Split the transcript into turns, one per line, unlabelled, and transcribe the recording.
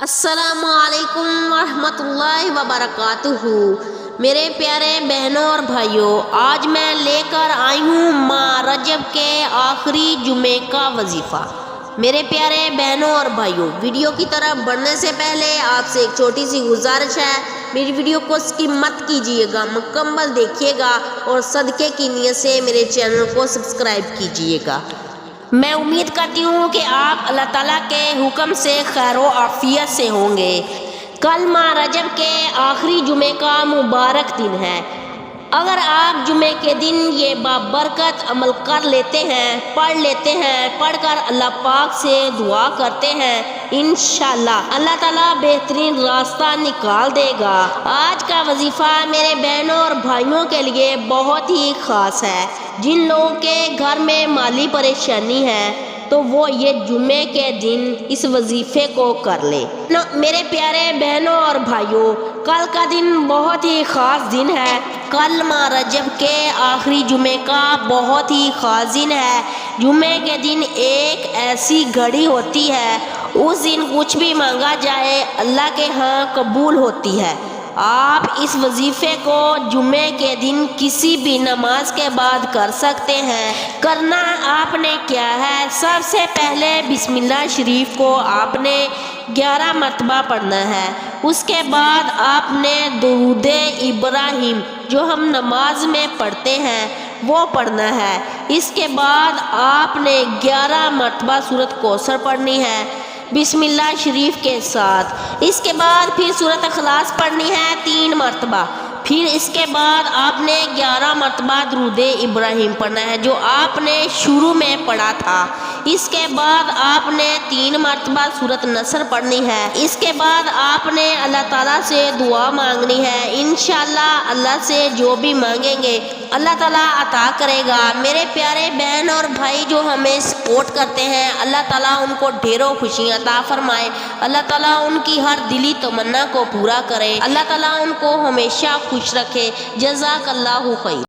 السلام علیکم ورحمۃ اللہ وبرکاتہ۔ میرے پیارے بہنوں اور بھائیوں، آج میں لے کر آئی ہوں ماہ رجب کے آخری جمعے کا وظیفہ۔ میرے پیارے بہنوں اور بھائیوں، ویڈیو کی طرف بڑھنے سے پہلے آپ سے ایک چھوٹی سی گزارش ہے، میری ویڈیو کو اسکپ مت کیجیے گا، مکمل دیکھیے گا اور صدقے کی نیت سے میرے چینل کو سبسکرائب کیجیے گا۔ میں امید کرتی ہوں کہ آپ اللہ تعالیٰ کے حکم سے خیر و عافیت سے ہوں گے۔ کل ماہ رجب کے آخری جمعے کا مبارک دن ہے۔ اگر آپ جمعے کے دن یہ بابرکت عمل کر لیتے ہیں، پڑھ کر اللہ پاک سے دعا کرتے ہیں، انشاءاللہ اللہ تعالیٰ بہترین راستہ نکال دے گا۔ آج کا وظیفہ میرے بہنوں اور بھائیوں کے لیے بہت ہی خاص ہے۔ جن لوگوں کے گھر میں مالی پریشانی ہے تو وہ یہ جمعے کے دن اس وظیفے کو کر لے۔ میرے پیارے بہنوں اور بھائیوں، کل کا دن بہت ہی خاص دن ہے۔ کل ماہ رجب کے آخری جمعے کا بہت ہی خاص دن ہے۔ جمعے کے دن ایک ایسی گھڑی ہوتی ہے، اس دن کچھ بھی مانگا جائے اللہ کے ہاں قبول ہوتی ہے۔ آپ اس وظیفے کو جمعے کے دن کسی بھی نماز کے بعد کر سکتے ہیں۔ کرنا آپ نے کیا ہے، سب سے پہلے بسم اللہ شریف کو آپ نے 11 مرتبہ پڑھنا ہے۔ اس کے بعد آپ نے درود ابراہیم جو ہم نماز میں پڑھتے ہیں وہ پڑھنا ہے۔ اس کے بعد آپ نے 11 مرتبہ سورۃ کوثر پڑھنی ہے بسم اللہ شریف کے ساتھ۔ اس کے بعد پھر سورۃ اخلاص پڑھنی ہے 3 مرتبہ۔ پھر اس کے بعد آپ نے 11 مرتبہ درود ابراہیم پڑھنا ہے جو آپ نے شروع میں پڑھا تھا۔ اس کے بعد آپ نے 3 مرتبہ سورۃ نصر پڑھنی ہے۔ اس کے بعد آپ نے اللہ تعالیٰ سے دعا مانگنی ہے۔ انشاءاللہ اللہ سے جو بھی مانگیں گے اللہ تعالیٰ عطا کرے گا۔ میرے پیارے بہن اور بھائی جو ہمیں سپورٹ کرتے ہیں، اللہ تعالیٰ ان کو ڈھیروں خوشیاں عطا فرمائے، اللہ تعالیٰ ان کی ہر دلی تمنا کو پورا کرے، اللہ تعالیٰ ان کو ہمیشہ خوش رکھے۔ جزاک اللہ خیر۔